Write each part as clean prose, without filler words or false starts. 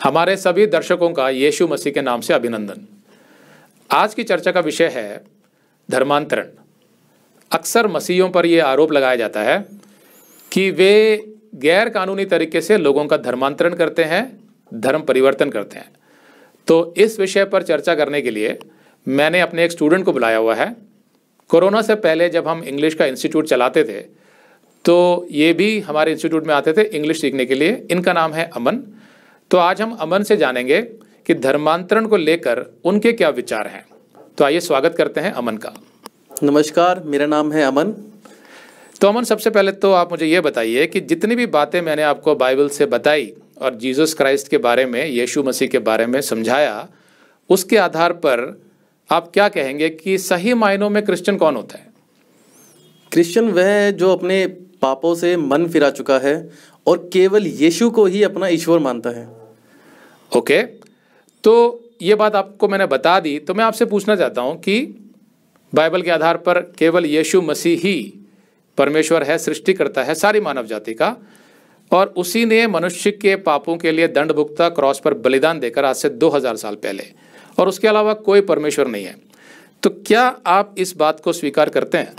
हमारे सभी दर्शकों का यीशु मसीह के नाम से अभिनंदन। आज की चर्चा का विषय है धर्मांतरण। अक्सर मसीहियों पर यह आरोप लगाया जाता है कि वे गैर कानूनी तरीके से लोगों का धर्मांतरण करते हैं, धर्म परिवर्तन करते हैं। तो इस विषय पर चर्चा करने के लिए मैंने अपने एक स्टूडेंट को बुलाया हुआ है। कोरोना से पहले जब हम इंग्लिश का इंस्टीट्यूट चलाते थे तो ये भी हमारे इंस्टीट्यूट में आते थे इंग्लिश सीखने के लिए। इनका नाम है अमन। तो आज हम अमन से जानेंगे कि धर्मांतरण को लेकर उनके क्या विचार हैं। तो आइए स्वागत करते हैं अमन का। नमस्कार, मेरा नाम है अमन। तो अमन, सबसे पहले तो आप मुझे ये बताइए कि जितनी भी बातें मैंने आपको बाइबल से बताई और जीसस क्राइस्ट के बारे में, यीशु मसीह के बारे में समझाया, उसके आधार पर आप क्या कहेंगे कि सही मायनों में क्रिश्चियन कौन होता है? क्रिश्चियन वह है जो अपने पापों से मन फिरा चुका है और केवल यीशु को ही अपना ईश्वर मानता है। ओके, तो ये बात आपको मैंने बता दी। तो मैं आपसे पूछना चाहता हूँ कि बाइबल के आधार पर केवल यीशु मसीह ही परमेश्वर है, सृष्टि करता है सारी मानव जाति का, और उसी ने मनुष्य के पापों के लिए दंड भुगता क्रॉस पर बलिदान देकर आज से 2000 साल पहले, और उसके अलावा कोई परमेश्वर नहीं है। तो क्या आप इस बात को स्वीकार करते हैं?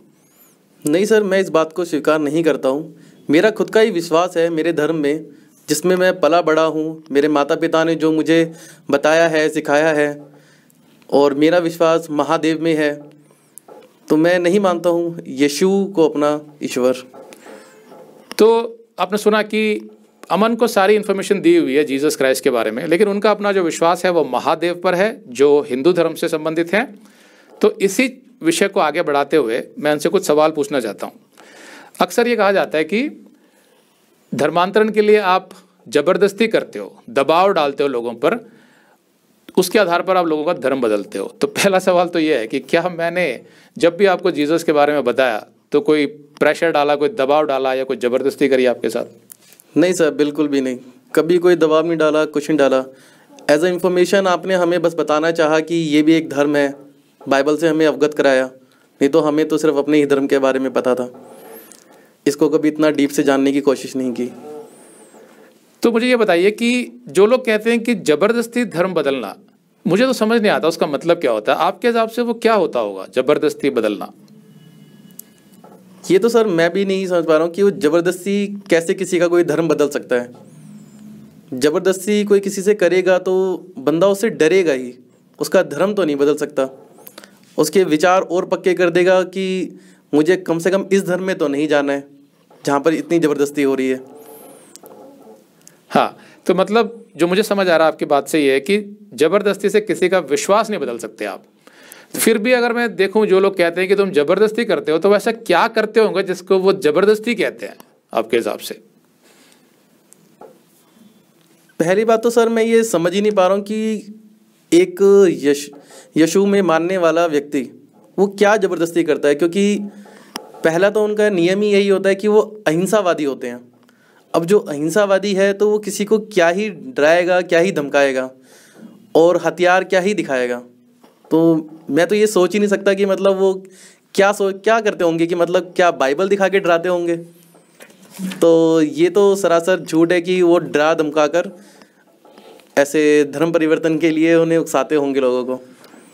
नहीं सर, मैं इस बात को स्वीकार नहीं करता हूँ। मेरा खुद का ही विश्वास है मेरे धर्म में, जिसमें मैं पला बड़ा हूँ। मेरे माता पिता ने जो मुझे बताया है, सिखाया है, और मेरा विश्वास महादेव में है। तो मैं नहीं मानता हूँ यीशु को अपना ईश्वर। तो आपने सुना कि अमन को सारी इन्फॉर्मेशन दी हुई है जीसस क्राइस्ट के बारे में, लेकिन उनका अपना जो विश्वास है वो महादेव पर है, जो हिंदू धर्म से संबंधित है। तो इसी विषय को आगे बढ़ाते हुए मैं उनसे कुछ सवाल पूछना चाहता हूँ। अक्सर ये कहा जाता है कि धर्मांतरण के लिए आप जबरदस्ती करते हो, दबाव डालते हो लोगों पर, उसके आधार पर आप लोगों का धर्म बदलते हो। तो पहला सवाल तो ये है कि क्या मैंने जब भी आपको जीसस के बारे में बताया तो कोई प्रेशर डाला, कोई दबाव डाला या कोई ज़बरदस्ती करी आपके साथ? नहीं सर, बिल्कुल भी नहीं। कभी कोई दबाव नहीं डाला, कुछ नहीं डाला। एज अ इन्फॉर्मेशन आपने हमें बस बताना चाहा कि ये भी एक धर्म है, बाइबल से हमें अवगत कराया। नहीं तो हमें तो सिर्फ अपने ही धर्म के बारे में पता था, इसको कभी इतना डीप से जानने की कोशिश नहीं की। तो मुझे ये बताइए कि जो लोग कहते हैं कि ज़बरदस्ती धर्म बदलना, मुझे तो समझ नहीं आता उसका मतलब क्या होता है। आपके हिसाब से वो क्या होता होगा ज़बरदस्ती बदलना? ये तो सर मैं भी नहीं समझ पा रहा हूँ कि वो ज़बरदस्ती कैसे किसी का कोई धर्म बदल सकता है। ज़बरदस्ती कोई किसी से करेगा तो बंदा उससे डरेगा ही, उसका धर्म तो नहीं बदल सकता। उसके विचार और पक्के कर देगा कि मुझे कम से कम इस धर्म में तो नहीं जाना है जहाँ पर इतनी ज़बरदस्ती हो रही है। हाँ, तो मतलब जो मुझे समझ आ रहा है आपकी बात से ये है कि ज़बरदस्ती से किसी का विश्वास नहीं बदल सकते आप। फिर भी अगर मैं देखूं जो लोग कहते हैं कि तुम ज़बरदस्ती करते हो, तो वैसा क्या करते होंगे जिसको वो ज़बरदस्ती कहते हैं आपके हिसाब से? पहली बात तो सर मैं ये समझ ही नहीं पा रहा हूँ कि एक यीशु में मानने वाला व्यक्ति वो क्या ज़बरदस्ती करता है, क्योंकि पहला तो उनका नियम ही यही होता है कि वो अहिंसावादी होते हैं। अब जो अहिंसावादी है तो वो किसी को क्या ही डराएगा, क्या ही धमकाएगा और हथियार क्या ही दिखाएगा। तो मैं तो ये सोच ही नहीं सकता कि मतलब वो क्या करते होंगे, कि मतलब क्या बाइबल दिखा के डराते होंगे। तो ये तो सरासर झूठ है कि वो डरा धमका कर ऐसे धर्म परिवर्तन के लिए उन्हें उकसाते होंगे लोगों को।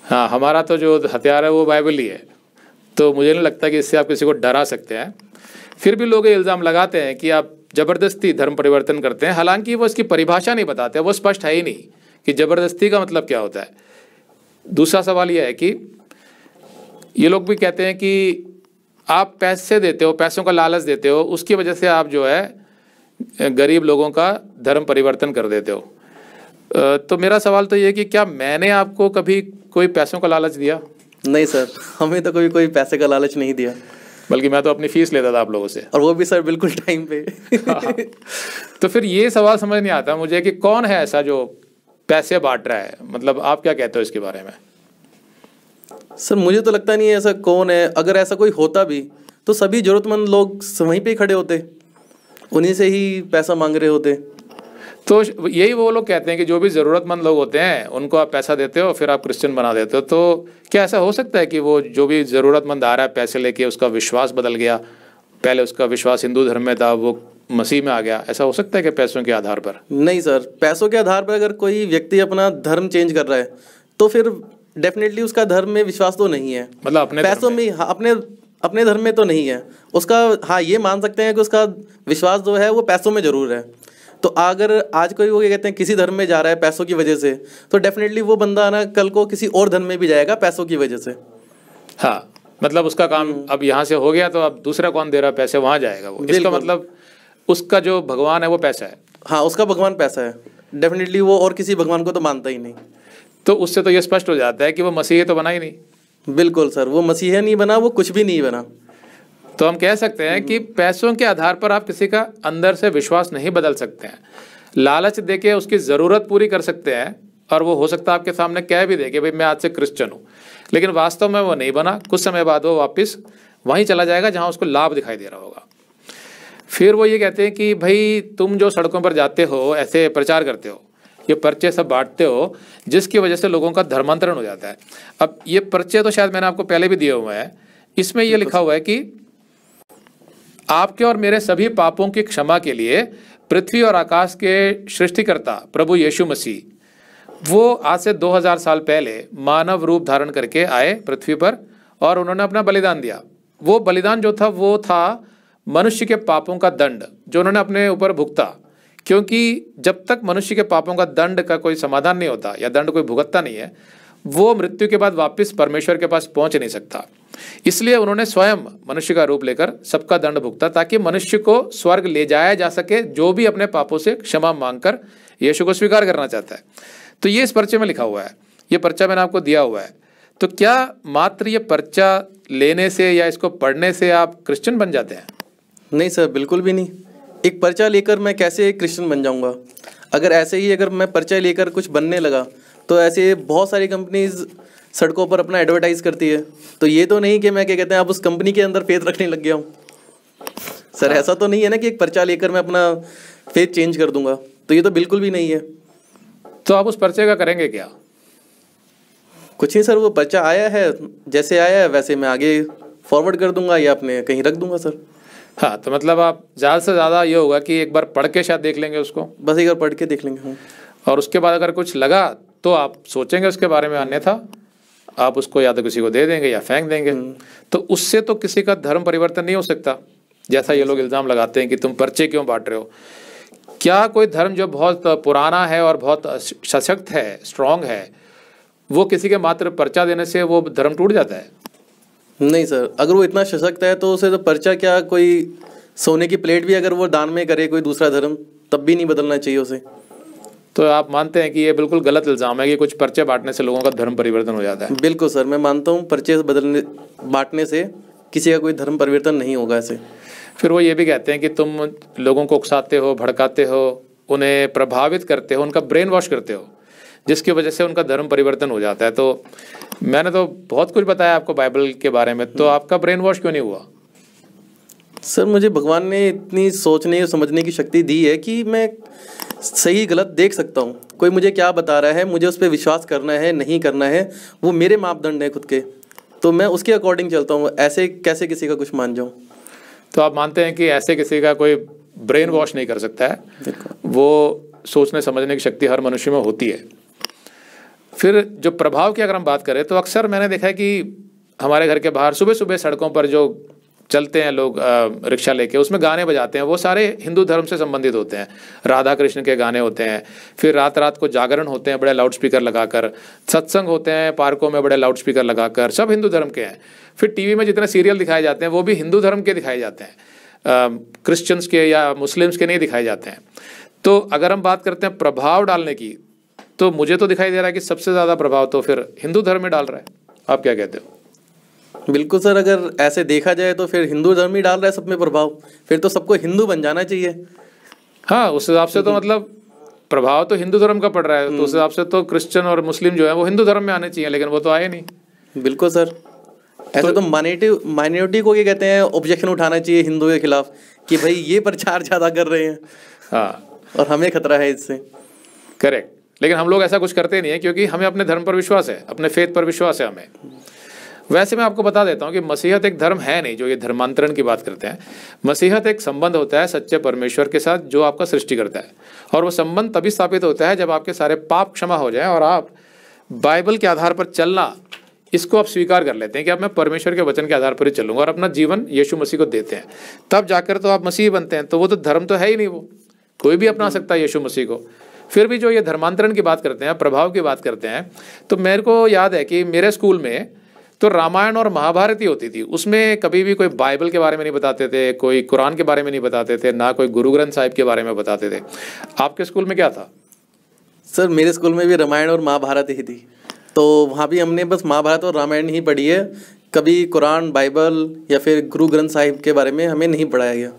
हाँ, हमारा तो जो हथियार है वो बाइबल ही है, तो मुझे नहीं लगता कि इससे आप किसी को डरा सकते हैं। फिर भी लोग ये इल्ज़ाम लगाते हैं कि आप ज़बरदस्ती धर्म परिवर्तन करते हैं, हालांकि वो इसकी परिभाषा नहीं बताते, वो स्पष्ट है ही नहीं कि ज़बरदस्ती का मतलब क्या होता है। दूसरा सवाल यह है कि ये लोग भी कहते हैं कि आप पैसे देते हो, पैसों का लालच देते हो, उसकी वजह से आप जो है गरीब लोगों का धर्म परिवर्तन कर देते हो। तो मेरा सवाल तो ये है कि क्या मैंने आपको कभी कोई पैसों का लालच दिया? नहीं सर, हमें तो कोई पैसे का लालच नहीं दिया, बल्कि मैं तो अपनी फीस लेता था आप लोगों से, और वो भी सर बिल्कुल टाइम पे। हाँ। तो फिर ये सवाल समझ नहीं आता मुझे कि कौन है ऐसा जो पैसे बांट रहा है। मतलब आप क्या कहते हो इसके बारे में? सर मुझे तो लगता नहीं है ऐसा कौन है। अगर ऐसा कोई होता भी तो सभी ज़रूरतमंद लोग वहीं पे ही खड़े होते, उन्हीं से ही पैसा मांग रहे होते। तो यही वो लोग कहते हैं कि जो भी ज़रूरतमंद लोग होते हैं उनको आप पैसा देते हो, फिर आप क्रिश्चियन बना देते हो। तो क्या ऐसा हो सकता है कि वो जो भी ज़रूरतमंद आ रहा है पैसे लेके, उसका विश्वास बदल गया? पहले उसका विश्वास हिंदू धर्म में था, वो मसीह में आ गया, ऐसा हो सकता है कि पैसों के आधार पर? नहीं सर, पैसों के आधार पर अगर कोई व्यक्ति अपना धर्म चेंज कर रहा है तो फिर डेफिनेटली उसका धर्म में विश्वास तो नहीं है। मतलब अपने धर्म पैसों में, हाँ, अपने धर्म में तो नहीं है उसका। हाँ, ये मान सकते हैं कि उसका विश्वास जो है वो पैसों में जरूर है। तो अगर आज कोई वो क्या कहते हैं किसी धर्म में जा रहा है पैसों की वजह से, तो डेफिनेटली वो बंदा ना कल को किसी और धर्म में भी जाएगा पैसों की वजह से। हाँ, मतलब उसका काम अब यहाँ से हो गया तो अब दूसरा कौन दे रहा है पैसे, वहाँ जाएगा वो। इसका मतलब उसका जो भगवान है वो पैसा है। हाँ, उसका भगवान पैसा है। डेफिनेटली वो और किसी भगवान को तो मानता ही नहीं। तो उससे तो ये स्पष्ट हो जाता है कि वो मसीह तो बना ही नहीं। बिल्कुल सर, वो मसीह नहीं बना, वो कुछ भी नहीं बना। तो हम कह सकते हैं कि पैसों के आधार पर आप किसी का अंदर से विश्वास नहीं बदल सकते हैं। लालच देके उसकी ज़रूरत पूरी कर सकते हैं, और वो हो सकता है आपके सामने कह भी दे कि भाई मैं आज से क्रिश्चियन हूँ, लेकिन वास्तव में वो नहीं बना। कुछ समय बाद वो वापस वहीं चला जाएगा जहाँ उसको लाभ दिखाई दे रहा होगा। फिर वो ये कहते हैं कि भाई तुम जो सड़कों पर जाते हो, ऐसे प्रचार करते हो, ये पर्चे सब बांटते हो, जिसकी वजह से लोगों का धर्मांतरण हो जाता है। अब ये पर्चे तो शायद मैंने आपको पहले भी दिए हुए हैं। इसमें ये लिखा हुआ है कि आपके और मेरे सभी पापों की क्षमा के लिए पृथ्वी और आकाश के सृष्टिकर्ता प्रभु यीशु मसीह, वो आज से 2000 साल पहले मानव रूप धारण करके आए पृथ्वी पर, और उन्होंने अपना बलिदान दिया। वो बलिदान जो था वो था मनुष्य के पापों का दंड जो उन्होंने अपने ऊपर भुगता, क्योंकि जब तक मनुष्य के पापों का दंड का कोई समाधान नहीं होता या दंड कोई भुगतता नहीं है, वो मृत्यु के बाद वापस परमेश्वर के पास पहुंच नहीं सकता। इसलिए उन्होंने स्वयं मनुष्य का रूप लेकर सबका दंड भुगता, ताकि मनुष्य को स्वर्ग ले जाया जा सके, जो भी अपने पापों से क्षमा मांगकर यीशु को स्वीकार करना चाहता है। तो ये इस पर्चे में लिखा हुआ है, ये पर्चा मैंने आपको दिया हुआ है। तो क्या मात्र ये पर्चा लेने से या इसको पढ़ने से आप क्रिश्चियन बन जाते हैं? नहीं सर, बिल्कुल भी नहीं। एक पर्चा लेकर मैं कैसे क्रिश्चियन बन जाऊंगा? अगर ऐसे ही अगर मैं पर्चा लेकर कुछ बनने लगा तो ऐसे बहुत सारी कंपनीज सड़कों पर अपना एडवर्टाइज करती है। तो ये तो नहीं कि मैं क्या कहते हैं अब उस कंपनी के अंदर फेथ रखने लग गया हूँ सर। ऐसा तो नहीं है ना कि एक पर्चा लेकर मैं अपना फेथ चेंज कर दूंगा। तो ये तो बिल्कुल भी नहीं है। तो आप उस पर्चे का करेंगे क्या? कुछ नहीं सर, वो पर्चा आया है, जैसे आया है वैसे मैं आगे फॉरवर्ड कर दूंगा या अपने कहीं रख दूंगा सर। हाँ, तो मतलब आप ज़्यादा से ज़्यादा ये होगा कि एक बार पढ़ के शायद देख लेंगे उसको, बस एक बार पढ़ के देख लेंगे। हाँ, और उसके बाद अगर कुछ लगा तो आप सोचेंगे उसके बारे में, अन्यथा आप उसको या तो किसी को दे देंगे या फेंक देंगे। तो उससे तो किसी का धर्म परिवर्तन नहीं हो सकता, जैसा ये लोग इल्ज़ाम लगाते हैं कि तुम पर्चे क्यों बांट रहे हो। क्या कोई धर्म जो बहुत पुराना है और बहुत सशक्त है, स्ट्रांग है, वो किसी के मात्र पर्चा देने से वो धर्म टूट जाता है? नहीं सर, अगर वो इतना सशक्त है तो उसे तो पर्चा क्या, कोई सोने की प्लेट भी अगर वो दान में करे कोई दूसरा धर्म, तब भी नहीं बदलना चाहिए उसे। तो आप मानते हैं कि ये बिल्कुल गलत इल्ज़ाम है कि कुछ पर्चे बांटने से लोगों का धर्म परिवर्तन हो जाता है? बिल्कुल सर, मैं मानता हूँ पर्चे बांटने से किसी का कोई धर्म परिवर्तन नहीं होगा ऐसे। फिर वो ये भी कहते हैं कि तुम लोगों को उकसाते हो, भड़काते हो, उन्हें प्रभावित करते हो, उनका ब्रेन वॉश करते हो, जिसकी वजह से उनका धर्म परिवर्तन हो जाता है। तो मैंने तो बहुत कुछ बताया आपको बाइबल के बारे में, तो आपका ब्रेन वॉश क्यों नहीं हुआ? सर, मुझे भगवान ने इतनी सोचने और समझने की शक्ति दी है कि मैं सही गलत देख सकता हूँ। कोई मुझे क्या बता रहा है, मुझे उस पर विश्वास करना है नहीं करना है, वो मेरे मापदंड है खुद के, तो मैं उसके अकॉर्डिंग चलता हूँ। ऐसे कैसे किसी का कुछ मान जाऊँ? तो आप मानते हैं कि ऐसे किसी का कोई ब्रेन वॉश नहीं कर सकता है, वो सोचने समझने की शक्ति हर मनुष्य में होती है। फिर जो प्रभाव की अगर हम बात करें तो अक्सर मैंने देखा है कि हमारे घर के बाहर सुबह सुबह सड़कों पर जो चलते हैं लोग रिक्शा लेके, उसमें गाने बजाते हैं, वो सारे हिंदू धर्म से संबंधित होते हैं। राधा कृष्ण के गाने होते हैं, फिर रात रात को जागरण होते हैं बड़े लाउड स्पीकर लगाकर, सत्संग होते हैं पार्कों में बड़े लाउड स्पीकर लगाकर, सब हिंदू धर्म के हैं। फिर टीवी में जितने सीरियल दिखाए जाते हैं वो भी हिंदू धर्म के दिखाए जाते हैं, क्रिश्चियंस के या मुस्लिम्स के नहीं दिखाए जाते हैं। तो अगर हम बात करते हैं प्रभाव डालने की, तो मुझे तो दिखाई दे रहा है कि सबसे ज़्यादा प्रभाव तो फिर हिंदू धर्म में डाल रहा है। आप क्या कहते हो? बिल्कुल सर, अगर ऐसे देखा जाए तो फिर हिंदू धर्म ही डाल रहा है सब में प्रभाव। फिर तो सबको हिंदू बन जाना चाहिए। हाँ, उस हिसाब से तो मतलब प्रभाव तो हिंदू धर्म का पड़ रहा है, तो उस हिसाब से तो क्रिश्चियन और मुस्लिम जो है वो हिंदू धर्म में आने चाहिए, लेकिन वो तो आए नहीं। बिल्कुल सर, ऐसे तो माइनॉरिटी को क्या कहते हैं, ऑब्जेक्शन उठाना चाहिए हिंदू के खिलाफ कि भाई ये प्रचार ज़्यादा कर रहे हैं। हाँ, और हमें खतरा है इससे। करेक्ट, लेकिन हम लोग ऐसा कुछ करते नहीं है, क्योंकि हमें अपने धर्म पर विश्वास है, अपने फेथ पर विश्वास है हमें। वैसे मैं आपको बता देता हूँ कि मसीहत एक धर्म है नहीं जो ये धर्मांतरण की बात करते हैं। मसीहत एक संबंध होता है सच्चे परमेश्वर के साथ जो आपका सृष्टि करता है, और वो संबंध तभी स्थापित होता है जब आपके सारे पाप क्षमा हो जाएं और आप बाइबल के आधार पर चलना इसको आप स्वीकार कर लेते हैं कि अब मैं परमेश्वर के वचन के आधार पर ही चलूंगा और अपना जीवन यीशु मसीह को देते हैं, तब जाकर तो आप मसीह बनते हैं। तो वो तो धर्म तो है ही नहीं, वो कोई भी अपना सकता है यीशु मसीह को। फिर भी जो ये धर्मांतरण की बात करते हैं, प्रभाव की बात करते हैं, तो मेरे को याद है कि मेरे स्कूल में तो रामायण और महाभारत ही होती थी। उसमें कभी भी कोई बाइबल के बारे में नहीं बताते थे, कोई कुरान के बारे में नहीं बताते थे, ना कोई गुरु ग्रंथ साहिब के बारे में बताते थे। आपके स्कूल में क्या था? सर मेरे स्कूल में भी रामायण और महाभारत ही थी, तो वहाँ भी हमने बस महाभारत और रामायण ही पढ़ी है। कभी कुरान, बाइबल या फिर गुरु ग्रंथ साहिब के बारे में हमें नहीं पढ़ाया गया।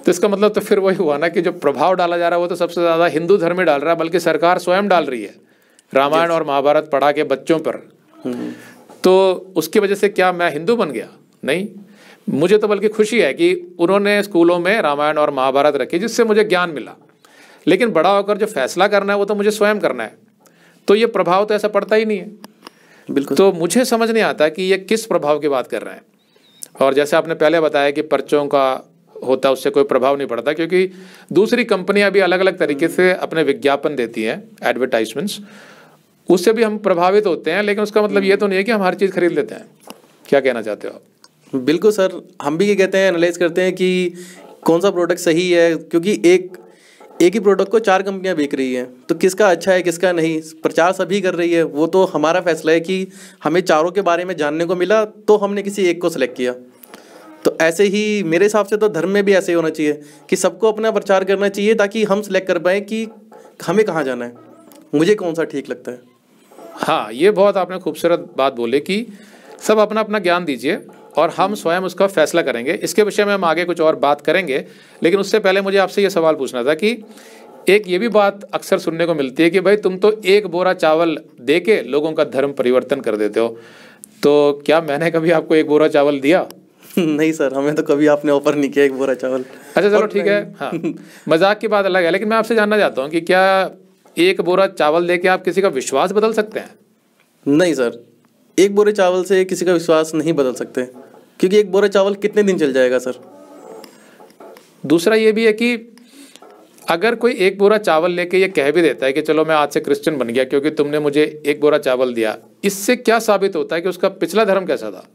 तो इसका मतलब तो फिर वही हुआ ना कि जो प्रभाव डाला जा रहा है वो तो सबसे ज़्यादा हिंदू धर्म में डाल रहा है, बल्कि सरकार स्वयं डाल रही है रामायण और महाभारत पढ़ा के बच्चों पर। तो उसकी वजह से क्या मैं हिंदू बन गया? नहीं, मुझे तो बल्कि खुशी है कि उन्होंने स्कूलों में रामायण और महाभारत रखी जिससे मुझे ज्ञान मिला। लेकिन बड़ा होकर जो फैसला करना है वो तो मुझे स्वयं करना है, तो ये प्रभाव तो ऐसा पड़ता ही नहीं है। बिल्कुल। तो मुझे समझ नहीं आता कि ये किस प्रभाव की बात कर रहे हैं। और जैसे आपने पहले बताया कि पर्चों का होता है उससे कोई प्रभाव नहीं पड़ता, क्योंकि दूसरी कंपनियां भी अलग अलग तरीके से अपने विज्ञापन देती हैं, एडवर्टाइजमेंट्स, उससे भी हम प्रभावित होते हैं। लेकिन उसका मतलब ये तो नहीं है कि हम हर चीज़ खरीद लेते हैं। क्या कहना चाहते हो आप? बिल्कुल सर, हम भी ये कहते हैं, एनालाइज करते हैं कि कौन सा प्रोडक्ट सही है, क्योंकि एक ही प्रोडक्ट को 4 कंपनियां बेच रही हैं, तो किसका अच्छा है किसका नहीं, प्रचार सभी कर रही है। वो तो हमारा फैसला है कि हमें चारों के बारे में जानने को मिला तो हमने किसी एक को सिलेक्ट किया। तो ऐसे ही मेरे हिसाब से तो धर्म में भी ऐसे ही होना चाहिए कि सबको अपना प्रचार करना चाहिए ताकि हम सिलेक्ट कर पाएँ कि हमें कहाँ जाना है, मुझे कौन सा ठीक लगता है। हाँ, ये बहुत आपने खूबसूरत बात बोले कि सब अपना अपना ज्ञान दीजिए और हम स्वयं उसका फैसला करेंगे। इसके विषय में हम आगे कुछ और बात करेंगे, लेकिन उससे पहले मुझे आपसे ये सवाल पूछना था कि एक ये भी बात अक्सर सुनने को मिलती है कि भाई तुम तो एक बोरा चावल दे के लोगों का धर्म परिवर्तन कर देते हो। तो क्या मैंने कभी आपको एक बोरा चावल दिया? नहीं सर, हमें तो कभी आपने ऑफर नहीं किया एक बोरा चावल। अच्छा चलो ठीक है, हाँ मजाक की बात अलग है, लेकिन मैं आपसे जानना चाहता हूँ कि क्या एक बोरा चावल दे के आप किसी का विश्वास बदल सकते हैं? नहीं सर, एक बोरे चावल से किसी का विश्वास नहीं बदल सकते, क्योंकि एक बोरा चावल कितने दिन चल जाएगा सर। दूसरा ये भी है कि अगर कोई एक बोरा चावल लेके ये कह भी देता है कि चलो मैं आज से क्रिश्चियन बन गया क्योंकि तुमने मुझे एक बोरा चावल दिया, इससे क्या साबित होता है कि उसका पिछला धर्म कैसा था?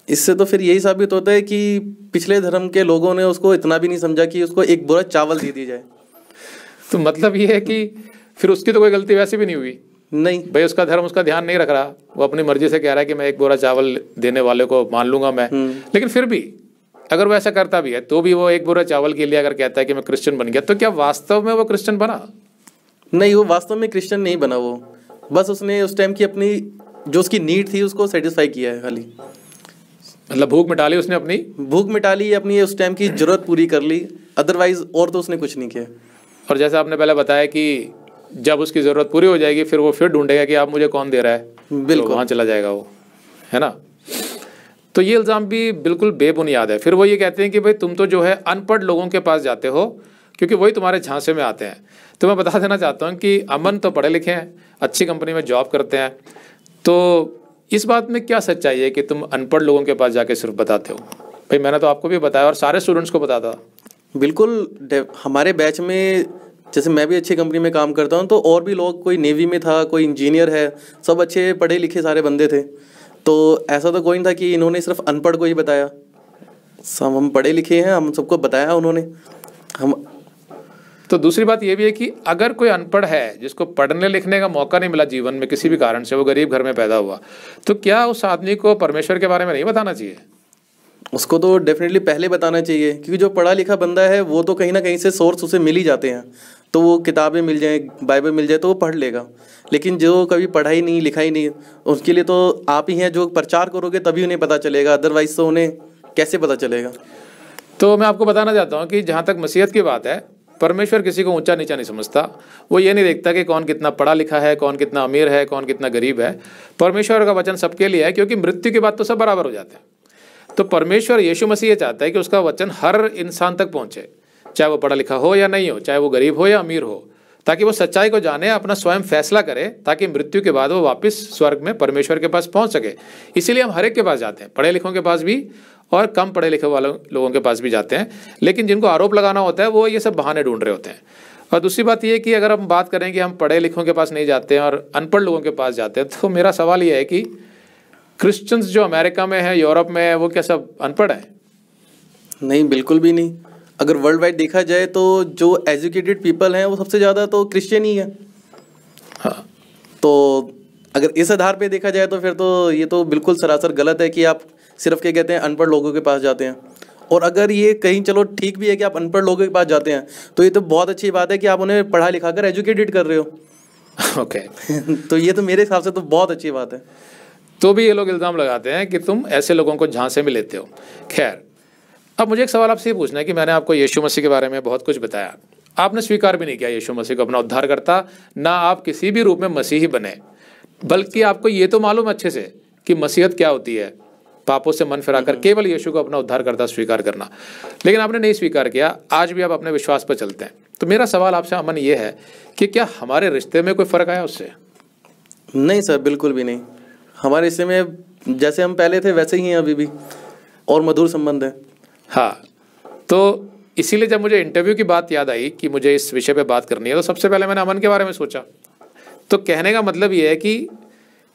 इससे तो फिर यही साबित होता है कि पिछले धर्म के लोगों ने उसको इतना भी नहीं समझा कि उसको एक बोरा चावल दे दिया जाए। तो मतलब ये है कि फिर उसकी तो कोई गलती वैसे भी नहीं हुई। नहीं भाई, उसका धर्म उसका ध्यान नहीं रख रहा, वो अपनी मर्जी से कह रहा है कि मैं एक बोरा चावल देने वाले को मान लूंगा मैं। लेकिन फिर भी अगर वो ऐसा करता भी है तो भी वो एक बोरा चावल के लिए अगर कहता है कि मैं क्रिश्चियन बन गया, तो क्या वास्तव में वो क्रिश्चियन बना? नहीं, वो वास्तव में क्रिश्चियन नहीं बना। वो बस उसने उस टाइम की अपनी जो उसकी नीड थी उसको सेटिस्फाई किया है खाली। मतलब भूख मिटा ली उसने, अपनी भूख मिटा ली, अपनी उस टाइम की जरूरत पूरी कर ली, अदरवाइज और तो उसने कुछ नहीं किया। और जैसा आपने पहले बताया कि जब उसकी ज़रूरत पूरी हो जाएगी फिर वो फिर ढूंढेगा कि आप मुझे कौन दे रहा है, बिल्कुल तो वहाँ चला जाएगा वो, है ना। तो ये इल्ज़ाम भी बिल्कुल बेबुनियाद है। फिर वो ये कहते हैं कि भाई तुम तो जो है अनपढ़ लोगों के पास जाते हो क्योंकि वही तुम्हारे झांसे में आते हैं। तो मैं बता देना चाहता हूँ कि अमन तो पढ़े लिखे हैं, अच्छी कंपनी में जॉब करते हैं, तो इस बात में क्या सच्चाई है कि तुम अनपढ़ लोगों के पास जाके सिर्फ बताते हो? भाई मैंने तो आपको भी बताया और सारे स्टूडेंट्स को बताता। बिल्कुल, हमारे बैच में जैसे मैं भी अच्छी कंपनी में काम करता हूँ, तो और भी लोग, कोई नेवी में था, कोई इंजीनियर है, सब अच्छे पढ़े लिखे सारे बंदे थे। तो ऐसा तो कोई नहीं था कि इन्होंने सिर्फ अनपढ़ को ही बताया, सब हम पढ़े लिखे हैं, हम सबको बताया उन्होंने। हम तो दूसरी बात ये भी है कि अगर कोई अनपढ़ है जिसको पढ़ने लिखने का मौका नहीं मिला जीवन में किसी भी कारण से, वो गरीब घर में पैदा हुआ, तो क्या उस आदमी को परमेश्वर के बारे में नहीं बताना चाहिए? उसको तो डेफिनेटली पहले बताना चाहिए, क्योंकि जो पढ़ा लिखा बंदा है वो तो कहीं ना कहीं से सोर्स उसे मिल ही जाते हैं। तो वो किताबें मिल जाए, बाइबल मिल जाए तो वो पढ़ लेगा। लेकिन जो कभी पढ़ाई नहीं लिखाई नहीं, उसके लिए तो आप ही हैं, जो प्रचार करोगे तभी उन्हें पता चलेगा, अदरवाइज तो उन्हें कैसे पता चलेगा। तो मैं आपको बताना चाहता हूँ कि जहाँ तक मसीहत की बात है, परमेश्वर किसी को ऊंचा नीचा नहीं समझता। वो ये नहीं देखता कि कौन कितना पढ़ा लिखा है, कौन कितना अमीर है, कौन कितना गरीब है। परमेश्वर का वचन सबके लिए है, क्योंकि मृत्यु के बाद तो सब बराबर हो जाते हैं। तो परमेश्वर यीशु मसीह ये चाहता है कि उसका वचन हर इंसान तक पहुँचे, चाहे वो पढ़ा लिखा हो या नहीं हो, चाहे वो गरीब हो या अमीर हो। ताकि वो सच्चाई को जाने, अपना स्वयं फैसला करे, ताकि मृत्यु के बाद वो वापस स्वर्ग में परमेश्वर के पास पहुंच सके। इसीलिए हम हर एक के पास जाते हैं, पढ़े लिखों के पास भी और कम पढ़े लिखे वाले लोगों के पास भी जाते हैं। लेकिन जिनको आरोप लगाना होता है वो ये सब बहाने ढूंढ रहे होते हैं। और दूसरी बात ये कि अगर हम बात करें कि हम पढ़े लिखों के पास नहीं जाते हैं और अनपढ़ लोगों के पास जाते हैं, तो मेरा सवाल ये है कि क्रिश्चियंस जो अमेरिका में है, यूरोप में है, वो क्या सब अनपढ़ हैं? नहीं, बिल्कुल भी नहीं। अगर वर्ल्ड वाइड देखा जाए तो जो एजुकेटेड पीपल हैं वो सबसे ज़्यादा तो क्रिश्चियन ही है। हाँ, तो अगर इस आधार पे देखा जाए तो फिर तो ये तो बिल्कुल सरासर गलत है कि आप सिर्फ क्या कहते हैं अनपढ़ लोगों के पास जाते हैं। और अगर ये कहीं चलो ठीक भी है कि आप अनपढ़ लोगों के पास जाते हैं, तो ये तो बहुत अच्छी बात है कि आप उन्हें पढ़ा लिखा कर एजुकेटेड कर रहे हो। ओके। तो ये तो मेरे हिसाब से तो बहुत अच्छी बात है। तो भी ये लोग इल्ज़ाम लगाते हैं कि तुम ऐसे लोगों को झांसे में लेते हो। खैर, अब मुझे एक सवाल आपसे ये पूछना है कि मैंने आपको यीशु मसीह के बारे में बहुत कुछ बताया, आपने स्वीकार भी नहीं किया यीशु मसीह को अपना उद्धारकर्ता, ना आप किसी भी रूप में मसीही बने, बल्कि आपको ये तो मालूम अच्छे से कि मसीहत क्या होती है, पापों से मन फिराकर केवल यीशु को अपना उद्धारकर्ता स्वीकार करना। लेकिन आपने नहीं स्वीकार किया, आज भी आप अपने विश्वास पर चलते हैं। तो मेरा सवाल आपसे अमन ये है कि क्या हमारे रिश्ते में कोई फ़र्क आया उससे? नहीं सर, बिल्कुल भी नहीं। हमारे रिश्ते में जैसे हम पहले थे वैसे ही हैं अभी भी, और मधुर संबंध है। हाँ, तो इसीलिए जब मुझे इंटरव्यू की बात याद आई कि मुझे इस विषय पे बात करनी है, तो सबसे पहले मैंने अमन के बारे में सोचा। तो कहने का मतलब ये है कि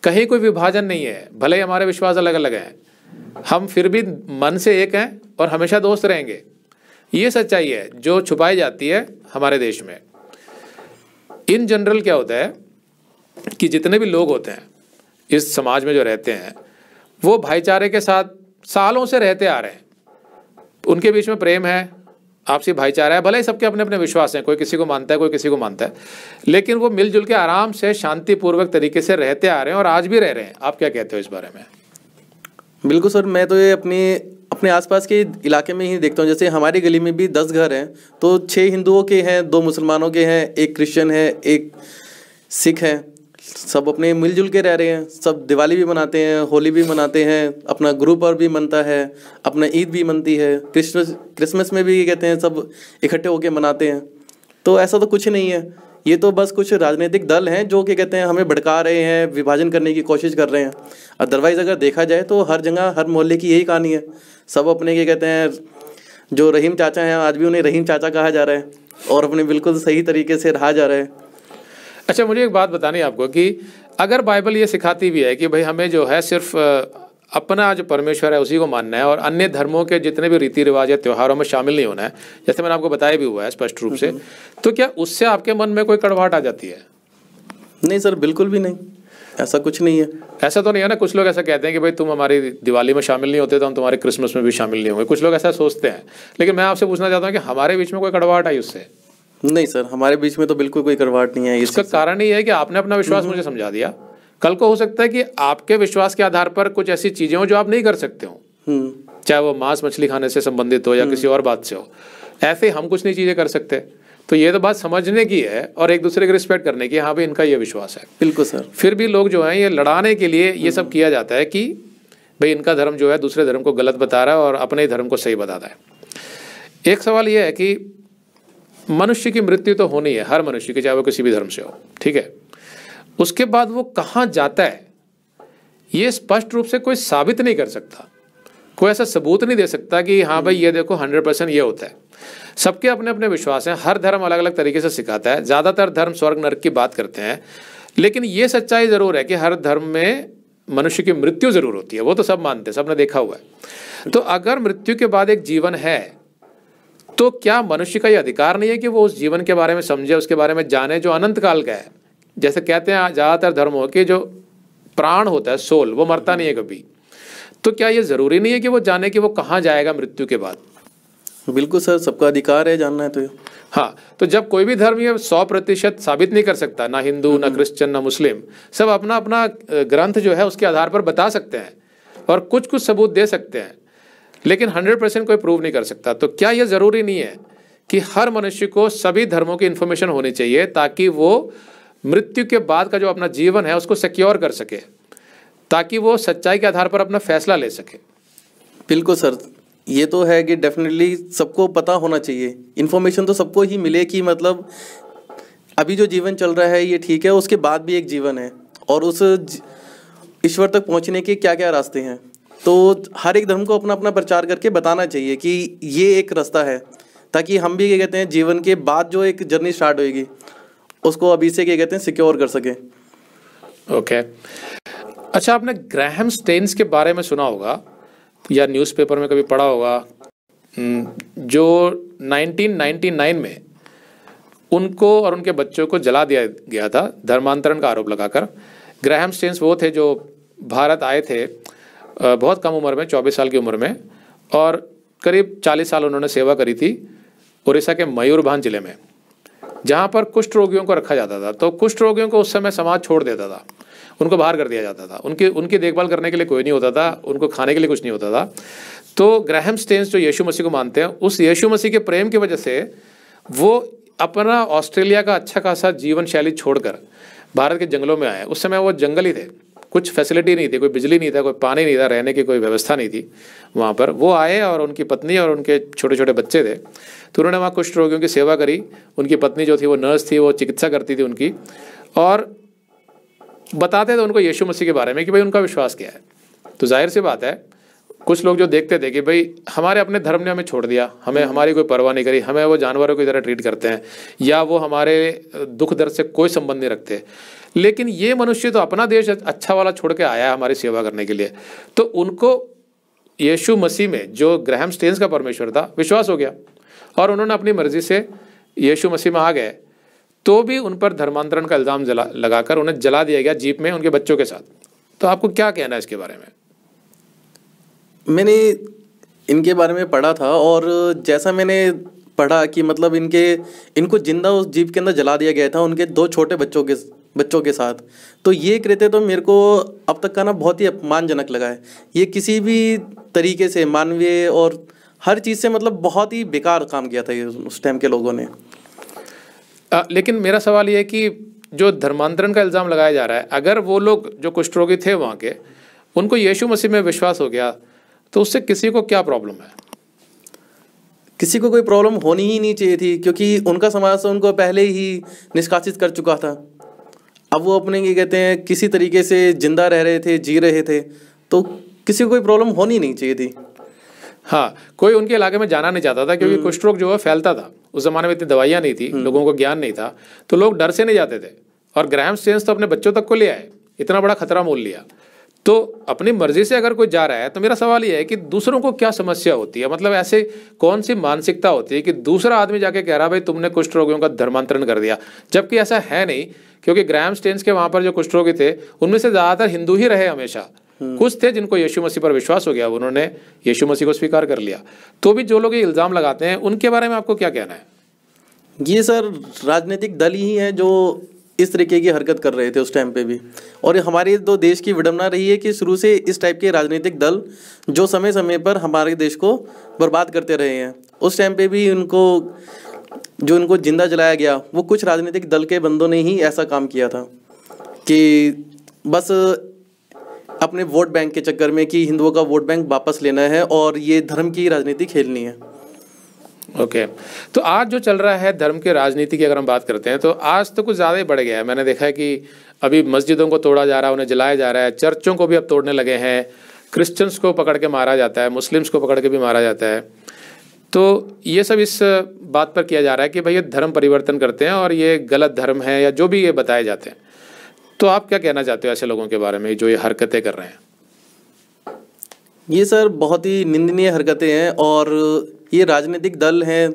कहीं कोई विभाजन नहीं है, भले ही हमारे विश्वास अलग अलग हैं, हम फिर भी मन से एक हैं और हमेशा दोस्त रहेंगे। ये सच्चाई है जो छुपाई जाती है हमारे देश में। इन जनरल क्या होता है कि जितने भी लोग होते हैं इस समाज में जो रहते हैं, वो भाईचारे के साथ सालों से रहते आ रहे हैं। उनके बीच में प्रेम है, आपसी भाईचारा है, भले ही सबके अपने अपने विश्वास हैं, कोई किसी को मानता है, कोई किसी को मानता है, लेकिन वो मिलजुल के आराम से शांतिपूर्वक तरीके से रहते आ रहे हैं और आज भी रह रहे हैं। आप क्या कहते हो इस बारे में? बिल्कुल सर, मैं तो ये अपने आसपास के इलाके में ही देखता हूँ। जैसे हमारी गली में भी 10 घर हैं, तो 6 हिंदुओं के हैं, 2 मुसलमानों के हैं, 1 क्रिश्चियन है, 1 सिख है। सब अपने मिलजुल के रह रहे हैं। सब दिवाली भी मनाते हैं, होली भी मनाते हैं, अपना गुरु पर्व भी मनता है, अपना ईद भी मनती है, क्रिसमस में भी कहते हैं सब इकट्ठे होकर मनाते हैं। तो ऐसा तो कुछ नहीं है, ये तो बस कुछ राजनीतिक दल हैं जो कि कहते हैं हमें भड़का रहे हैं, विभाजन करने की कोशिश कर रहे हैं। अदरवाइज़ अगर देखा जाए तो हर जगह हर मोहल्ले की यही कहानी है। सब अपने क्या कहते हैं, जो रहीम चाचा हैं आज भी उन्हें रहीम चाचा कहा जा रहा है और अपने बिल्कुल सही तरीके से रहा जा रहा है। अच्छा, मुझे एक बात बतानी है आपको कि अगर बाइबल ये सिखाती भी है कि भाई हमें जो है सिर्फ अपना जो परमेश्वर है उसी को मानना है और अन्य धर्मों के जितने भी रीति रिवाज या त्योहारों में शामिल नहीं होना है, जैसे मैंने आपको बताया भी हुआ है स्पष्ट रूप से, तो क्या उससे आपके मन में कोई कड़वाहट आ जाती है? नहीं सर, बिल्कुल भी नहीं, ऐसा कुछ नहीं है। ऐसा तो नहीं है ना? कुछ लोग ऐसा कहते हैं कि भाई तुम हमारी दिवाली में शामिल नहीं होते तो हम तुम्हारे क्रिसमस में भी शामिल नहीं होंगे। कुछ लोग ऐसा सोचते हैं, लेकिन मैं आपसे पूछना चाहता हूँ कि हमारे बीच में कोई कड़वाहट आई उससे? नहीं सर, हमारे बीच में तो बिल्कुल कोई कड़वाहट नहीं है। इसका कारण ये है कि आपने अपना विश्वास मुझे समझा दिया। कल को हो सकता है कि आपके विश्वास के आधार पर कुछ ऐसी चीजें हो जो आप नहीं कर सकते हो, चाहे वो मांस मछली खाने से संबंधित हो या किसी और बात से हो। ऐसे हम कुछ नहीं चीजें कर सकते। तो ये तो बात समझने की है और एक दूसरे की रिस्पेक्ट करने की। हाँ भाई, इनका ये विश्वास है। बिल्कुल सर। फिर भी लोग जो हैं ये लड़ाने के लिए ये सब किया जाता है कि भाई इनका धर्म जो है दूसरे धर्म को गलत बता रहा है और अपने धर्म को सही बताता है। एक सवाल ये है कि मनुष्य की मृत्यु तो होनी है, हर मनुष्य की, चाहे वो किसी भी धर्म से हो, ठीक है। उसके बाद वो कहाँ जाता है ये स्पष्ट रूप से कोई साबित नहीं कर सकता, कोई ऐसा सबूत नहीं दे सकता कि हाँ भाई ये देखो 100% ये होता है। सबके अपने अपने विश्वास हैं, हर धर्म अलग अलग तरीके से सिखाता है। ज़्यादातर धर्म स्वर्ग नरक की बात करते हैं, लेकिन ये सच्चाई ज़रूर है कि हर धर्म में मनुष्य की मृत्यु ज़रूर होती है। वो तो सब मानते हैं, सबने देखा हुआ है। तो अगर मृत्यु के बाद एक जीवन है तो क्या मनुष्य का ये अधिकार नहीं है कि वो उस जीवन के बारे में समझे, उसके बारे में जाने जो अनंत काल का है? जैसे कहते हैं ज़्यादातर धर्मों के जो प्राण होता है, सोल, वो मरता नहीं है कभी। तो क्या ये ज़रूरी नहीं है कि वो जाने कि वो कहाँ जाएगा मृत्यु के बाद? बिल्कुल सर, सबका अधिकार है जानना है तो। हाँ, तो जब कोई भी धर्म ये 100% साबित नहीं कर सकता, ना हिंदू, ना क्रिश्चियन, ना मुस्लिम, सब अपना अपना ग्रंथ जो है उसके आधार पर बता सकते हैं और कुछ कुछ सबूत दे सकते हैं, लेकिन 100% कोई प्रूव नहीं कर सकता। तो क्या ये ज़रूरी नहीं है कि हर मनुष्य को सभी धर्मों की इन्फॉर्मेशन होनी चाहिए ताकि वो मृत्यु के बाद का जो अपना जीवन है उसको सिक्योर कर सके, ताकि वो सच्चाई के आधार पर अपना फैसला ले सके? बिल्कुल सर, ये तो है कि डेफिनेटली सबको पता होना चाहिए, इन्फॉर्मेशन तो सबको ही मिले कि मतलब अभी जो जीवन चल रहा है ये ठीक है, उसके बाद भी एक जीवन है और उस ईश्वर तक पहुंचने के क्या क्या रास्ते हैं। तो हर एक धर्म को अपना अपना प्रचार करके बताना चाहिए कि ये एक रास्ता है, ताकि हम भी क्या कहते हैं जीवन के बाद जो एक जर्नी स्टार्ट होएगी उसको अभी से क्या कहते हैं सिक्योर कर सकें। ओके। अच्छा, आपने ग्राहम स्टेन्स के बारे में सुना होगा या न्यूज़पेपर में कभी पढ़ा होगा, जो 1999 में उनको और उनके बच्चों को जला दिया गया था धर्मांतरण का आरोप लगाकर। ग्राहम स्टेन्स वो थे जो भारत आए थे बहुत कम उम्र में, 24 साल की उम्र में, और करीब 40 साल उन्होंने सेवा करी थी उड़ीसा के मयूरभंज जिले में, जहाँ पर कुष्ठ रोगियों को रखा जाता था। तो कुष्ठ रोगियों को उस समय समाज छोड़ देता था, उनको बाहर कर दिया जाता था, उनकी देखभाल करने के लिए कोई नहीं होता था, उनको खाने के लिए कुछ नहीं होता था। तो ग्राहम स्टेन्स जो यीशु मसीह को मानते हैं, उस यीशु मसीह के प्रेम की वजह से वो अपना ऑस्ट्रेलिया का अच्छा खासा जीवन शैली छोड़कर भारत के जंगलों में आए। उस समय वो जंगल ही थे, कुछ फैसिलिटी नहीं थी, कोई बिजली नहीं था, कोई पानी नहीं था, रहने की कोई व्यवस्था नहीं थी वहाँ पर। वो आए और उनकी पत्नी और उनके छोटे छोटे बच्चे थे, तो उन्होंने वहाँ कुष्ठ रोगियों की सेवा करी। उनकी पत्नी जो थी वो नर्स थी, वो चिकित्सा करती थी उनकी, और बताते थे उनको यीशु मसीह के बारे में कि भाई उनका विश्वास क्या है। तो जाहिर सी बात है, कुछ लोग जो देखते थे कि भाई हमारे अपने धर्म ने हमें छोड़ दिया, हमें हमारी कोई परवाह नहीं करी, हमें वो जानवरों की तरह ट्रीट करते हैं, या वो हमारे दुख दर्द से कोई संबंध नहीं रखते। लेकिन ये मनुष्य तो अपना देश अच्छा वाला छोड़ के आया है हमारी सेवा करने के लिए। तो उनको यीशु मसीह में, जो ग्राहम स्टेन्स का परमेश्वर था, विश्वास हो गया और उन्होंने अपनी मर्जी से यीशु मसीह में आ गए। तो भी उन पर धर्मांतरण का इल्ज़ाम लगाकर उन्हें जला दिया गया जीप में उनके बच्चों के साथ। तो आपको क्या कहना है इसके बारे में? मैंने इनके बारे में पढ़ा था और जैसा मैंने पढ़ा कि मतलब इनको जिंदा उस जीप के अंदर जला दिया गया था उनके 2 छोटे बच्चों के साथ। तो ये कृत्य तो मेरे को अब तक का ना बहुत ही अपमानजनक लगा है। ये किसी भी तरीके से मानवीय और हर चीज़ से मतलब बहुत ही बेकार काम किया था ये उस टाइम के लोगों ने। लेकिन मेरा सवाल ये है कि जो धर्मांतरण का इल्ज़ाम लगाया जा रहा है, अगर वो लोग जो कुष्ठ रोगी थे वहाँ के, उनको यीशु मसीह में विश्वास हो गया, तो उससे किसी को क्या प्रॉब्लम है? किसी को कोई प्रॉब्लम होनी ही नहीं चाहिए थी, क्योंकि उनका समाज तो उनको पहले ही निष्कासित कर चुका था। अब वो अपने क्या कहते हैं किसी तरीके से जिंदा रह रहे थे, जी रहे थे, तो किसी को कोई प्रॉब्लम होनी नहीं चाहिए थी। हाँ, कोई उनके इलाके में जाना नहीं चाहता था, क्योंकि कुष्ठ रोग जो है फैलता था। उस जमाने में इतनी दवाइयाँ नहीं थी, लोगों को ज्ञान नहीं था, तो लोग डर से नहीं जाते थे। और ग्राहम स्टेन्स तो अपने बच्चों तक को ले आए, इतना बड़ा खतरा मोल लिया। तो अपनी मर्जी से अगर कोई जा रहा है, तो मेरा सवाल ये है कि दूसरों को क्या समस्या होती है? मतलब ऐसे कौन सी मानसिकता होती है कि दूसरा आदमी जाके कह रहा भाई तुमने कुष्ठ रोगियों का धर्मांतरण कर दिया, जबकि ऐसा है नहीं। क्योंकि ग्राहम स्टेन्स के वहाँ पर जो कुष्ठ रोगी थे, उनमें से ज़्यादातर हिंदू ही रहे हमेशा। कुछ थे जिनको यीशु मसीह पर विश्वास हो गया, उन्होंने यीशु मसीह को स्वीकार कर लिया। तो भी जो लोग ये इल्ज़ाम लगाते हैं, उनके बारे में आपको क्या कहना है? ये सर राजनीतिक दल ही है जो इस तरीके की हरकत कर रहे थे उस टाइम पे भी। और हमारे दो देश की विडंबना रही है कि शुरू से इस टाइप के राजनीतिक दल जो समय समय पर हमारे देश को बर्बाद करते रहे हैं। उस टाइम पे भी उनको जिंदा जलाया गया, वो कुछ राजनीतिक दल के बंदों ने ही ऐसा काम किया था कि बस अपने वोट बैंक के चक्कर में कि हिंदुओं का वोट बैंक वापस लेना है और ये धर्म की राजनीति खेलनी है। ओके। तो आज जो चल रहा है धर्म के राजनीति की अगर हम बात करते हैं, तो आज तो कुछ ज़्यादा ही बढ़ गया है। मैंने देखा है कि अभी मस्जिदों को तोड़ा जा रहा है, उन्हें जलाया जा रहा है, चर्चों को भी अब तोड़ने लगे हैं, क्रिश्चियंस को पकड़ के मारा जाता है, मुस्लिम्स को पकड़ के भी मारा जाता है। तो ये सब इस बात पर किया जा रहा है कि भाई ये धर्म परिवर्तन करते हैं और ये गलत धर्म है, या जो भी ये बताए जाते हैं। तो आप क्या कहना चाहते हो ऐसे लोगों के बारे में जो ये हरकतें कर रहे हैं? ये सर बहुत ही निंदनीय हरकतें हैं और ये राजनीतिक दल हैं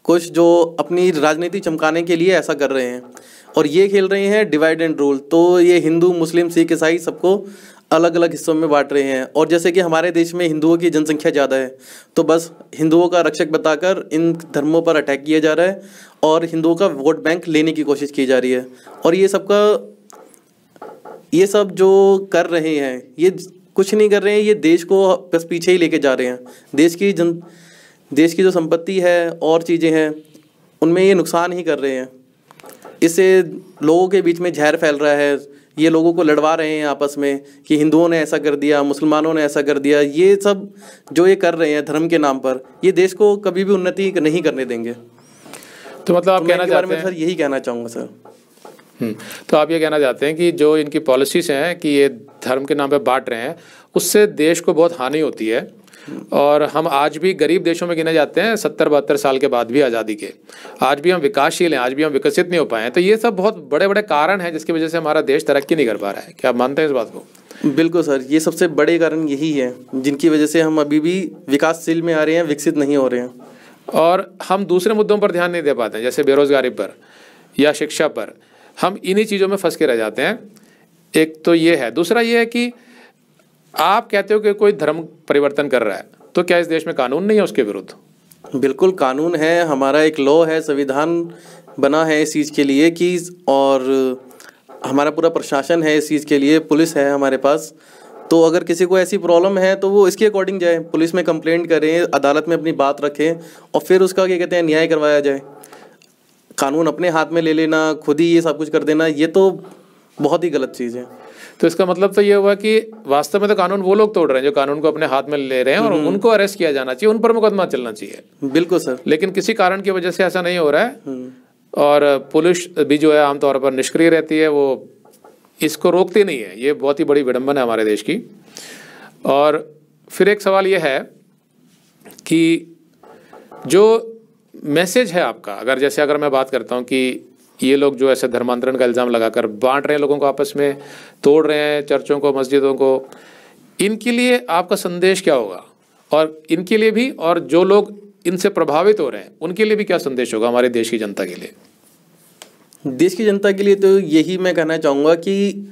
कुछ जो अपनी राजनीति चमकाने के लिए ऐसा कर रहे हैं और ये खेल रहे हैं डिवाइड एंड रूल। तो ये हिंदू, मुस्लिम, सिख, ईसाई सबको अलग अलग हिस्सों में बांट रहे हैं। और जैसे कि हमारे देश में हिंदुओं की जनसंख्या ज़्यादा है, तो बस हिंदुओं का रक्षक बताकर इन धर्मों पर अटैक किया जा रहा है और हिंदुओं का वोट बैंक लेने की कोशिश की जा रही है। और ये सब जो कर रहे हैं ये कुछ नहीं कर रहे हैं, ये देश को बस पीछे ही लेके जा रहे हैं। देश की जो संपत्ति है और चीज़ें हैं उनमें ये नुकसान ही कर रहे हैं। इससे लोगों के बीच में जहर फैल रहा है, ये लोगों को लड़वा रहे हैं आपस में कि हिंदुओं ने ऐसा कर दिया, मुसलमानों ने ऐसा कर दिया। ये सब जो ये कर रहे हैं धर्म के नाम पर, ये देश को कभी भी उन्नति नहीं करने देंगे। तो मतलब आप कहना चाहते हैं सर, यही कहना चाहूँगा सर। तो आप ये कहना चाहते हैं कि जो इनकी पॉलिसीज हैं कि ये धर्म के नाम पे बांट रहे हैं, उससे देश को बहुत हानि होती है। और हम आज भी गरीब देशों में गिने जाते हैं 70-72 साल के बाद भी आज़ादी के। आज भी हम विकासशील हैं, आज भी हम विकसित नहीं हो पाए हैं। तो ये सब बहुत बड़े बड़े कारण हैं जिसकी वजह से हमारा देश तरक्की नहीं कर पा रहा है। क्या आप मानते हैं इस बात को? बिल्कुल सर, ये सबसे बड़े कारण यही है जिनकी वजह से हम अभी भी विकासशील में आ रहे हैं, विकसित नहीं हो रहे हैं। और हम दूसरे मुद्दों पर ध्यान नहीं दे पाते हैं, जैसे बेरोजगारी पर या शिक्षा पर। हम इन्हीं चीज़ों में फंस के रह जाते हैं। एक तो ये है। दूसरा ये है कि आप कहते हो कि कोई धर्म परिवर्तन कर रहा है, तो क्या इस देश में कानून नहीं है उसके विरुद्ध? बिल्कुल कानून है, हमारा एक लॉ है, संविधान बना है इस चीज़ के लिए कि, और हमारा पूरा प्रशासन है इस चीज़ के लिए, पुलिस है हमारे पास। तो अगर किसी को ऐसी प्रॉब्लम है तो वो इसके अकॉर्डिंग जाए, पुलिस में कंप्लेंट करें, अदालत में अपनी बात रखें और फिर उसका क्या कहते हैं न्याय करवाया जाए। कानून अपने हाथ में ले लेना, खुद ही ये सब कुछ कर देना, ये तो बहुत ही गलत चीज़ है। तो इसका मतलब तो ये हुआ कि वास्तव में तो कानून वो लोग तोड़ रहे हैं जो कानून को अपने हाथ में ले रहे हैं, और उनको अरेस्ट किया जाना चाहिए, उन पर मुकदमा चलना चाहिए। बिल्कुल सर। लेकिन किसी कारण की वजह से ऐसा नहीं हो रहा है, और पुलिस भी जो है आमतौर पर निष्क्रिय रहती है, वो इसको रोकती नहीं है। ये बहुत ही बड़ी विडंबना है हमारे देश की। और फिर एक सवाल ये है कि जो मैसेज है आपका, अगर मैं बात करता हूँ कि ये लोग जो ऐसे धर्मांतरण का इल्ज़ाम लगाकर बांट रहे हैं लोगों को, आपस में तोड़ रहे हैं चर्चों को, मस्जिदों को, इनके लिए आपका संदेश क्या होगा? और इनके लिए भी, और जो लोग इनसे प्रभावित हो रहे हैं उनके लिए भी क्या संदेश होगा हमारे देश की जनता के लिए? देश की जनता के लिए तो यही मैं कहना चाहूँगा कि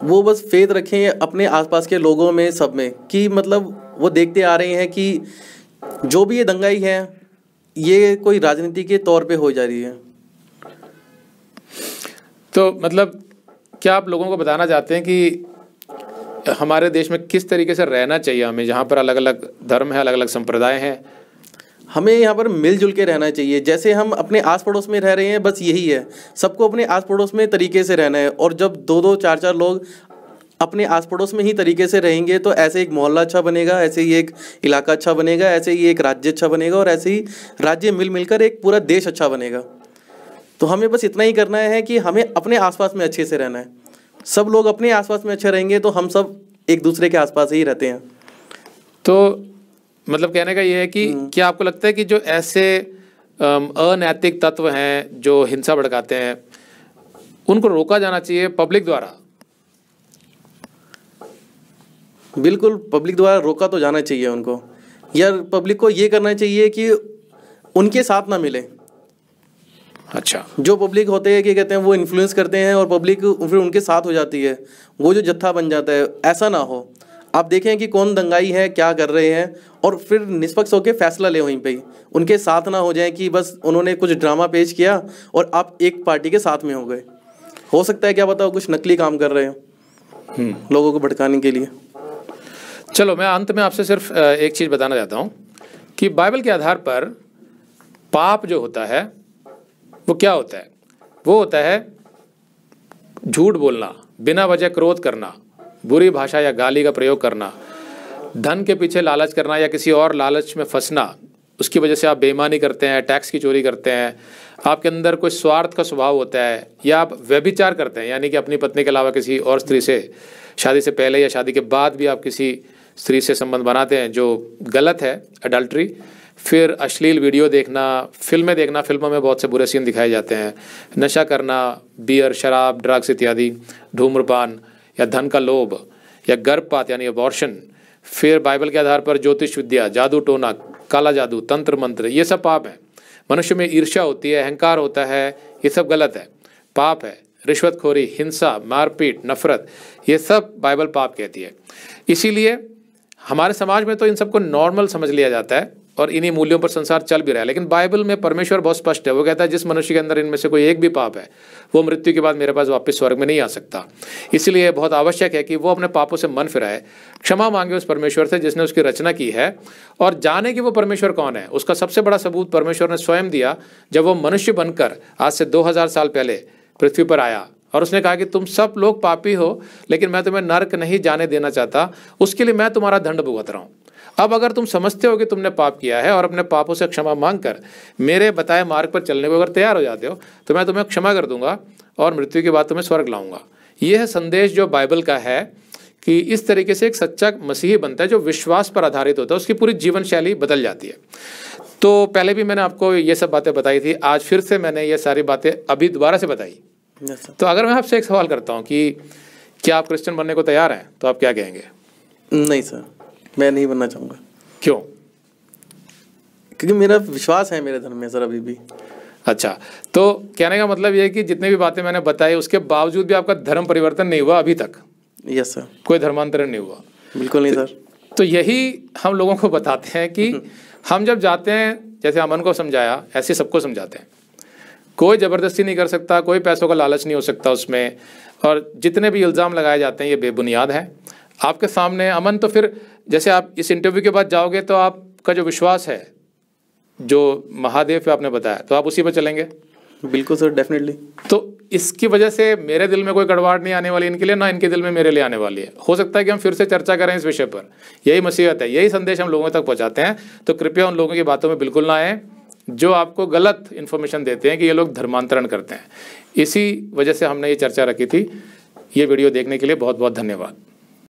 वो बस फेथ रखें अपने आसपास के लोगों में, सब में, कि मतलब वो देखते आ रहे हैं कि जो भी ये दंगाई है ये कोई राजनीति के तौर पे हो जा रही है। तो मतलब क्या आप लोगों को बताना चाहते हैं कि हमारे देश में किस तरीके से रहना चाहिए हमें, जहाँ पर अलग अलग धर्म है, अलग अलग संप्रदाय हैं? हमें यहाँ पर मिलजुल के रहना चाहिए, जैसे हम अपने आस पड़ोस में रह रहे हैं, बस यही है। सबको अपने आस पड़ोस में तरीके से रहना है, और जब 2-2, 4-4 लोग अपने आस पड़ोस में ही तरीके से रहेंगे तो ऐसे एक मोहल्ला अच्छा बनेगा, ऐसे ही एक इलाका अच्छा बनेगा, ऐसे ही एक राज्य अच्छा बनेगा, और ऐसे ही राज्य मिलकर एक पूरा देश अच्छा बनेगा। तो हमें बस इतना ही करना है कि हमें अपने आसपास में अच्छे से रहना है। सब लोग अपने आसपास में अच्छे रहेंगे तो हम सब एक दूसरे के आसपास ही रहते हैं। तो मतलब कहने का ये है कि क्या आपको लगता है कि जो ऐसे अनैतिक तत्व हैं जो हिंसा भड़काते हैं, उनको रोका जाना चाहिए पब्लिक द्वारा? बिल्कुल, पब्लिक द्वारा रोका तो जाना चाहिए उनको, या पब्लिक को ये करना चाहिए कि उनके साथ ना मिले। अच्छा, जो पब्लिक होते हैं कि कहते हैं वो इन्फ्लुएंस करते हैं और पब्लिक फिर उनके साथ हो जाती है, वो जो जत्था बन जाता है, ऐसा ना हो। आप देखें कि कौन दंगाई है, क्या कर रहे हैं, और फिर निष्पक्ष होकर फैसला ले वहीं पे ही। उनके साथ ना हो जाए कि बस उन्होंने कुछ ड्रामा पेश किया और आप एक पार्टी के साथ में हो गए। हो सकता है क्या बताओ कुछ नकली काम कर रहे हो लोगों को भड़काने के लिए। चलो, मैं अंत में आपसे सिर्फ एक चीज़ बताना चाहता हूँ कि बाइबल के आधार पर पाप जो होता है वो क्या होता है? वो होता है झूठ बोलना, बिना वजह क्रोध करना, बुरी भाषा या गाली का प्रयोग करना, धन के पीछे लालच करना या किसी और लालच में फंसना, उसकी वजह से आप बेईमानी करते हैं, टैक्स की चोरी करते हैं, आपके अंदर कोई स्वार्थ का स्वभाव होता है, या आप व्यभिचार करते हैं, यानी कि अपनी पत्नी के अलावा किसी और स्त्री से शादी से पहले या शादी के बाद भी आप किसी स्त्री से संबंध बनाते हैं, जो गलत है, अडल्ट्री। फिर अश्लील वीडियो देखना, फिल्में देखना, फिल्मों में बहुत से बुरे सीन दिखाए जाते हैं, नशा करना, बियर, शराब, ड्रग्स इत्यादि, धूम्रपान या धन का लोभ या गर्भपात यानी अबॉर्शन। फिर बाइबल के आधार पर ज्योतिष विद्या, जादू टोना, काला जादू, तंत्र मंत्र, ये सब पाप है। मनुष्य में ईर्ष्या होती है, अहंकार होता है, ये सब गलत है, पाप है। रिश्वतखोरी, हिंसा, मारपीट, नफरत, ये सब बाइबल पाप कहती है। इसीलिए हमारे समाज में तो इन सबको नॉर्मल समझ लिया जाता है और इन्हीं मूल्यों पर संसार चल भी रहा है। लेकिन बाइबल में परमेश्वर बहुत स्पष्ट है, वो कहता है जिस मनुष्य के अंदर इनमें से कोई एक भी पाप है वो मृत्यु के बाद मेरे पास वापस स्वर्ग में नहीं आ सकता। इसलिए बहुत आवश्यक है कि वो अपने पापों से मन फिराए, क्षमा मांगे उस परमेश्वर से जिसने उसकी रचना की है, और जाने कि वो परमेश्वर कौन है। उसका सबसे बड़ा सबूत परमेश्वर ने स्वयं दिया जब वो मनुष्य बनकर आज से 2000 साल पहले पृथ्वी पर आया, और उसने कहा कि तुम सब लोग पापी हो, लेकिन मैं तुम्हें नरक नहीं जाने देना चाहता, उसके लिए मैं तुम्हारा दंड भुगत रहा हूँ। अब अगर तुम समझते हो कि तुमने पाप किया है और अपने पापों से क्षमा मांगकर मेरे बताए मार्ग पर चलने को अगर तैयार हो जाते हो तो मैं तुम्हें क्षमा कर दूंगा और मृत्यु के बाद तुम्हें स्वर्ग लाऊंगा। यह है संदेश जो बाइबल का है कि इस तरीके से एक सच्चा मसीही बनता है जो विश्वास पर आधारित होता है, उसकी पूरी जीवन शैली बदल जाती है। तो पहले भी मैंने आपको ये सब बातें बताई थी, आज फिर से मैंने ये सारी बातें अभी दोबारा से बताई। तो अगर मैं आपसे एक सवाल करता हूँ कि क्या आप क्रिश्चियन बनने को तैयार हैं, तो आप क्या कहेंगे? नहीं सर, मैं नहीं बनना चाहूँगा। क्यों? क्योंकि मेरा विश्वास है मेरे धर्म में सर अभी भी। अच्छा, तो कहने का मतलब ये है कि जितनी भी बातें मैंने बताई उसके बावजूद भी आपका धर्म परिवर्तन नहीं हुआ अभी तक? Yes sir. कोई धर्मांतरण नहीं हुआ? बिल्कुल नहीं सर। तो यही हम लोगों को बताते हैं कि हम जब जाते हैं, जैसे अमन को समझाया ऐसे सबको समझाते हैं। कोई ज़बरदस्ती नहीं कर सकता, कोई पैसों का लालच नहीं हो सकता उसमें, और जितने भी इल्ज़ाम लगाए जाते हैं ये बेबुनियाद है आपके सामने। अमन, तो फिर जैसे आप इस इंटरव्यू के बाद जाओगे तो आपका जो विश्वास है जो महादेव पे आपने बताया, तो आप उसी पर चलेंगे? बिल्कुल सर, डेफिनेटली। तो इसकी वजह से मेरे दिल में कोई कड़वाहट नहीं आने वाली इनके लिए, ना इनके दिल में मेरे लिए आने वाली है। हो सकता है कि हम फिर से चर्चा करें इस विषय पर। यही मसीहत है, यही संदेश हम लोगों तक पहुंचाते हैं। तो कृपया उन लोगों की बातों में बिल्कुल ना आए जो आपको गलत इन्फॉर्मेशन देते हैं कि ये लोग धर्मांतरण करते हैं। इसी वजह से हमने ये चर्चा रखी थी। ये वीडियो देखने के लिए बहुत बहुत धन्यवाद।